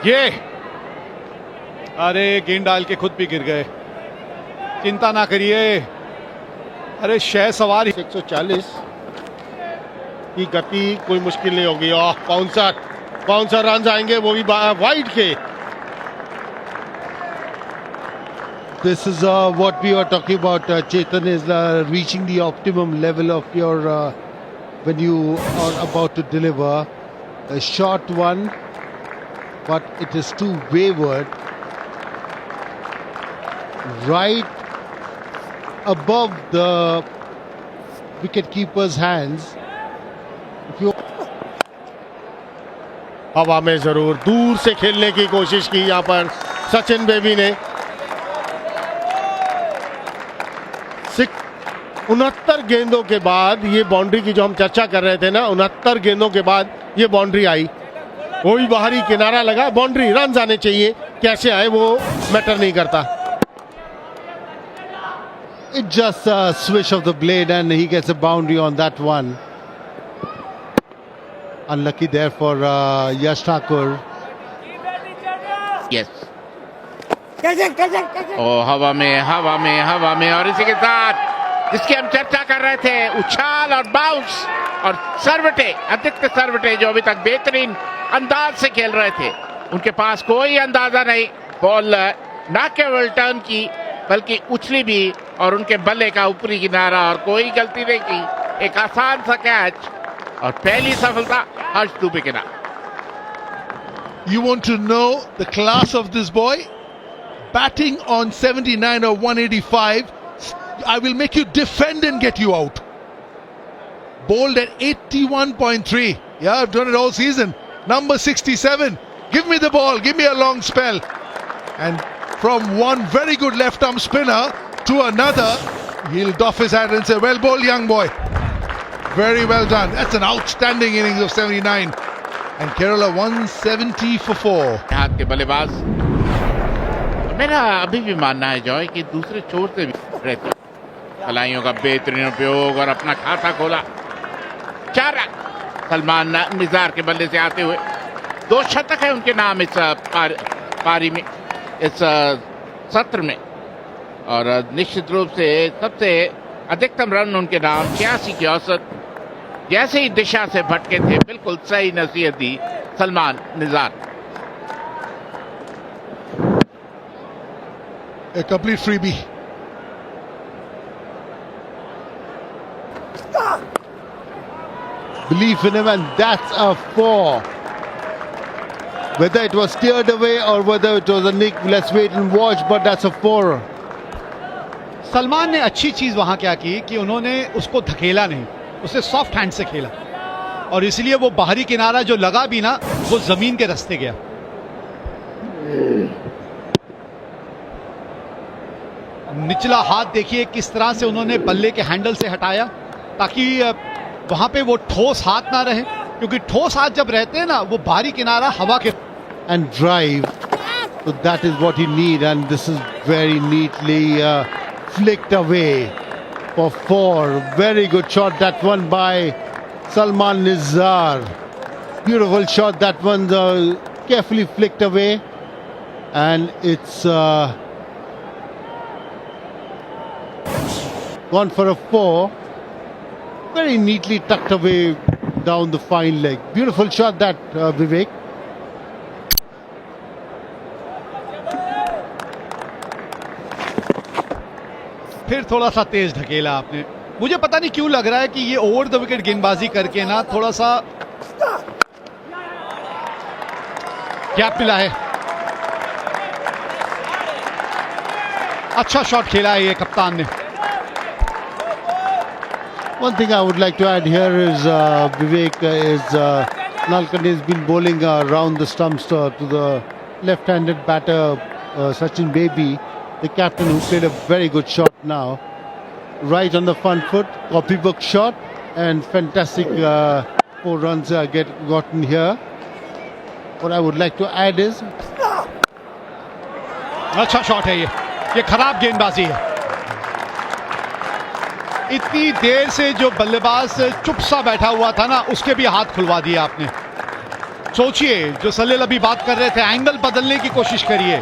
ये अरे गेंद डाल के खुद भी गिर गए। चिंता ना करिए, अरे शह सवार 140 की गति कोई मुश्किल नहीं होगी। और बाउंसर रन आएंगे, वो भी वाइड के। This is what we were talking about. Chetan is reaching the optimum level of your when you are about to deliver a short one, but it is too wayward, right above the wicket keeper's hands. If you हवा में जरूर दूर से खेलने की कोशिश की यहाँ पर सचिन बेबी ने। 69 गेंदों के बाद ये बाउंड्री की जो हम चर्चा कर रहे थे ना, 69 गेंदों के बाद ये बाउंड्री आई। कोई बाहरी किनारा लगा, बाउंड्री, रन आने चाहिए, कैसे आए वो मैटर नहीं करता। It's just a swish of the blade and he gets a boundary on that one. Unlucky there for Yash Thakur. Yes. ओ हवा में और इसी के साथ जिसकी हम चर्चा कर रहे थे, उछाल और बाउंस और आदित्य सरवटे जो अभी तक बेहतरीन अंदाज से खेल रहे थे, उनके पास कोई अंदाजा नहीं बॉल ना केवल टर्न की बल्कि उछली भी और उनके बल्ले का ऊपरी किनारा, और कोई गलती नहीं की। एक आसान सा कैच और पहली सफलता हर्ष दुबे के नाम। You want to know the class of this boy? Batting on 79 or 185, I will make you defend and get you out. Bowled at 81.3. Yeah, I've done it all season. Number 67. Give me the ball, give me a long spell. And from one very good left arm spinner to another, he'll doff his hat and say, well bowled, young boy. Very well done. That's an outstanding innings of 79. And Kerala 170 for 4. हाथ के बल्लेबाज, मेरा अभी भी मानना है Joy कि दूसरे छोर से भी रहते खिलाड़ियों का बेहतरीन उपयोग और अपना खाता खोला। 4 रन सलमान निज़ार के बल्ले से आते हुए, 2 शतक है उनके नाम इस पारी में, इस सत्र में, और निश्चित रूप से सबसे अधिकतम रन उनके नाम 86 की औसत। जैसे ही दिशा से भटके थे, बिल्कुल सही नसीहत दी Salman Nizar. A complete freebie. Belief in him, and that's a 4. Whether it was steered away or whether it was a nick, let's wait and watch, but that's a 4. Salman ने अच्छी चीज वहां क्या की कि उन्होंने उसको धकेला नहीं, उसे सॉफ्ट हैंड से खेला, और इसलिए वो बाहरी किनारा जो लगा भी ना, वो जमीन के रास्ते गया। निचला हाथ देखिए किस तरह से उन्होंने बल्ले के हैंडल से हटाया ताकि वहां पे वो ठोस हाथ ना रहे, क्योंकि ठोस हाथ जब रहते हैं ना, वो बाहरी किनारा हवा के And drive. So that is what he need, and this is very neatly flicked away for 4. Very good shot that one by Salman Nizar. Beautiful shot that one, carefully flicked away, and it's gone for a 4. Very neatly tucked away down the fine leg. Beautiful shot that, Vivek. फिर थोड़ा सा तेज ढकेला आपने। मुझे पता नहीं क्यों लग रहा है कि ये ओवर द विकेट गेंदबाजी करके ना थोड़ा सा गैप मिला है। अच्छा शॉट खेला है ये कप्तान ने। One thing I would like to add here is Vivek is Nalkani has been bowling around the stumps to the left-handed batter Sachin Baby, the captain, who played a very good shot now, right on the front foot, copybook shot, and fantastic 4 runs gotten here. What I would like to add is अच्छा shot है ये खराब गेंदबाजी है। इतनी देर से जो बल्लेबाज चुप सा बैठा हुआ था ना, उसके भी हाथ खुलवा दिए आपने। सोचिए, जो सलील अभी बात कर रहे थे, एंगल बदलने की कोशिश करिए।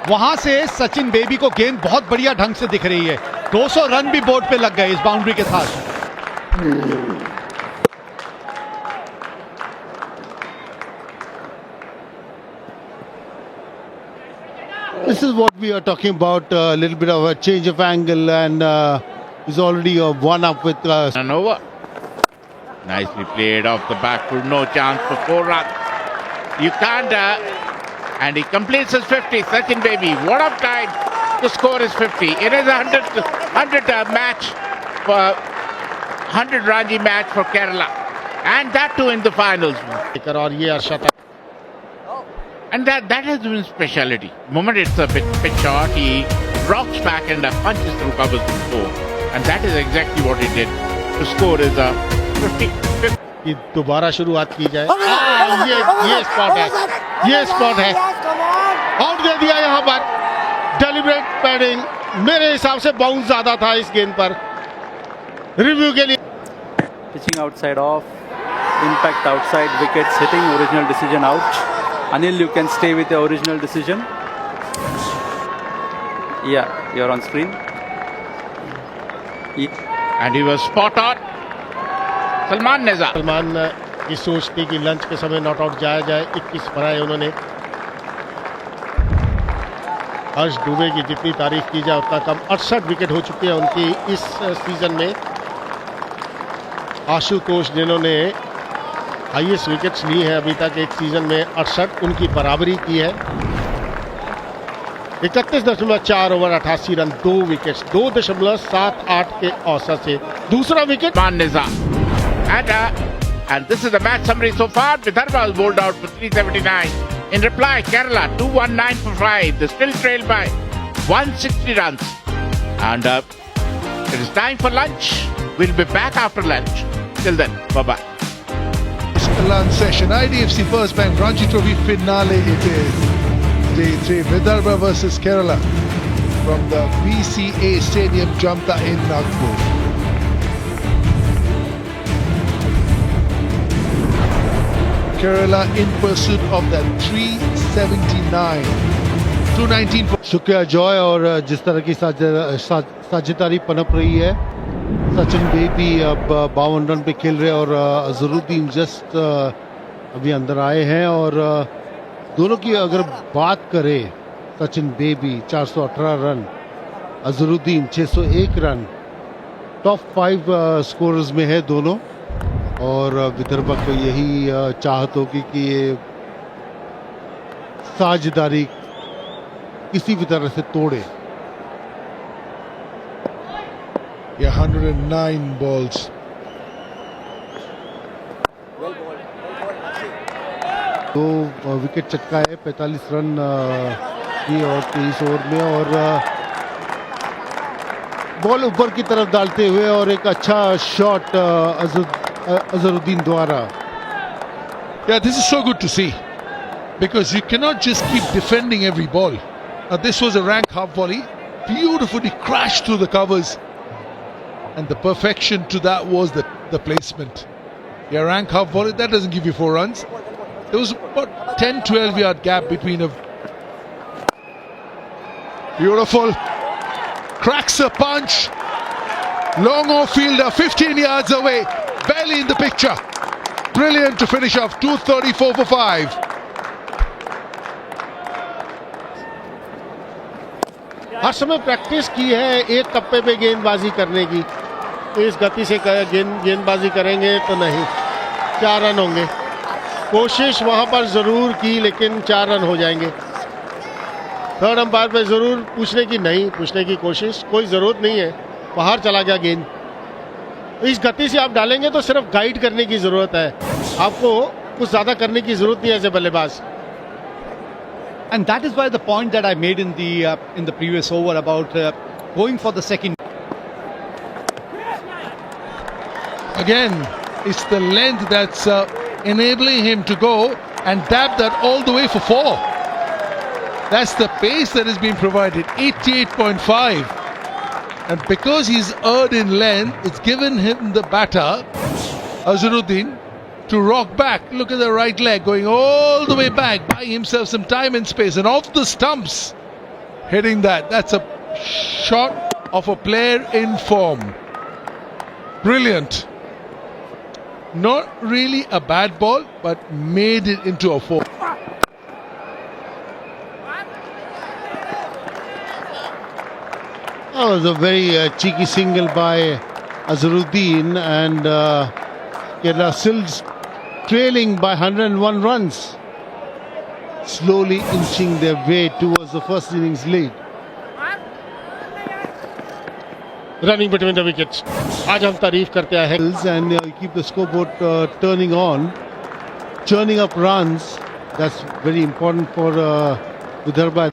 वहां से सचिन बेबी को गेंद बहुत बढ़िया ढंग से दिख रही है। 200 रन भी बोर्ड पे लग गए इस बाउंड्री के साथ। This is what we are talking about, a little bit of a change of angle, and he's already one up with And over. Nicely played off the back foot. No chance for 4 runs. You can't. And he completes his 50. Sachin Baby, what a time to score his 50. It is a 100 match for 100 Ranji match for Kerala, and that too in the finals. और ये Arshad And that has been speciality. Moment it's a bit short, he rocks back and punches through covers before, and that is exactly what he did to score his 50. की दोबारा शुरुआत की जाए। ये spot है, ये स्पॉट है। आउट दे दिया यहाँ पर। डेलिब्रेट पैडिंग, मेरे हिसाब से बाउंस ज्यादा था इस गेंद पर। रिव्यू के लिए Pitching outside off, impact outside wickets, hitting original decision out. Anil, you can stay with the original decision. Yeah, you're on screen. And he was spot on. Salman Neza. Salman की सोच थी कि लंच के समय not out जाया जाए। 21 बनाए उन्होंने। हर्ष दुबे की जितनी तारीफ की जाए उतना कम। 68 विकेट हो चुकी है उनकी इस सीजन में। आशुतोष जिन्होंने हाईएस्ट विकेट्स ली है अभी तक एक सीजन में, 68, उनकी बराबरी की है। 31.4 ओवर 88 रन, 2 विकेट्स, 2.78 के औसत से दूसरा wicket. Salman Neza. And this is the match summary so far. Vidarbha was bowled out for 379. In reply, Kerala 219 for 5. They still trail by 160 runs. And it is time for lunch. We'll be back after lunch. Till then, bye-bye. Lunch session. IDFC First Bank Ranji Trophy finale it is. Day 3, Vidarbha versus Kerala from the BCA Stadium, Jamta in Nagpur. Kerala in pursuit of that 379. 219 for शुक्रिया Joy. और जिस तरह की साझेदारी पनप रही है, Sachin baby अब 52 रन पे खेल रहे हैं और अजहरुद्दीन जस्ट अभी अंदर आए हैं। और दोनों की अगर बात करें, Sachin baby 418 run, Azharuddin 601 run, top 5 scorers में है दोनों। और विदर्भा को यही चाहत होगी कि ये साझेदारी किसी भी तरह से तोड़े। yeah, 109 balls. दो विकेट चटका है, 45 रन की और 23 ओवर में। और बॉल ऊपर की तरफ डालते हुए और एक अच्छा शॉट अजहरुद्दीन द्वारा। Yeah, this is so good to see because you cannot just keep defending every ball. Now this was a rank half volley, beautifully crashed through the covers, and the perfection to that was the placement. Yeah, rank half volley, that doesn't give you 4 runs. There was about 10-12 yard gap between a beautiful cracks a punch, long off fielder 15 yards away, barely in the picture. Brilliant to finish off, 234 for 5. हर समय practice की है एक कप्पे पे गेंदबाजी करने की। तो इस गति से गेंदबाजी करेंगे तो नहीं, 4 रन होंगे। कोशिश वहां पर जरूर की लेकिन 4 रन हो जाएंगे। थर्ड अंपायर पे जरूर पूछने की कोशिश, कोई जरूरत नहीं है, बाहर चला गया गेंद। इस गति से आप डालेंगे तो सिर्फ गाइड करने की जरूरत है, आपको कुछ ज्यादा करने की जरूरत नहीं है एज ए बल्लेबाज। And that is why the point that I made in the previous over about going for the second. Again, it's the length that's enabling him to go and dab that all the way for 4. That's the pace that is being provided, 88.5. And because he's erred in length, it's given him the batter, Azharuddin, to rock back. Look at the right leg going all the way back, buying himself some time and space, and off the stumps, hitting that. That's a shot of a player in form. Brilliant. Not really a bad ball, but made it into a four. That was a very cheeky single by Azharuddin, and Kerala still trailing by 101 runs, slowly inching their way towards the first innings lead. Running between the wickets. आज हम तारीफ करते हैं And keep the scoreboard turning on, churning up runs. That's very important for Vidarbha.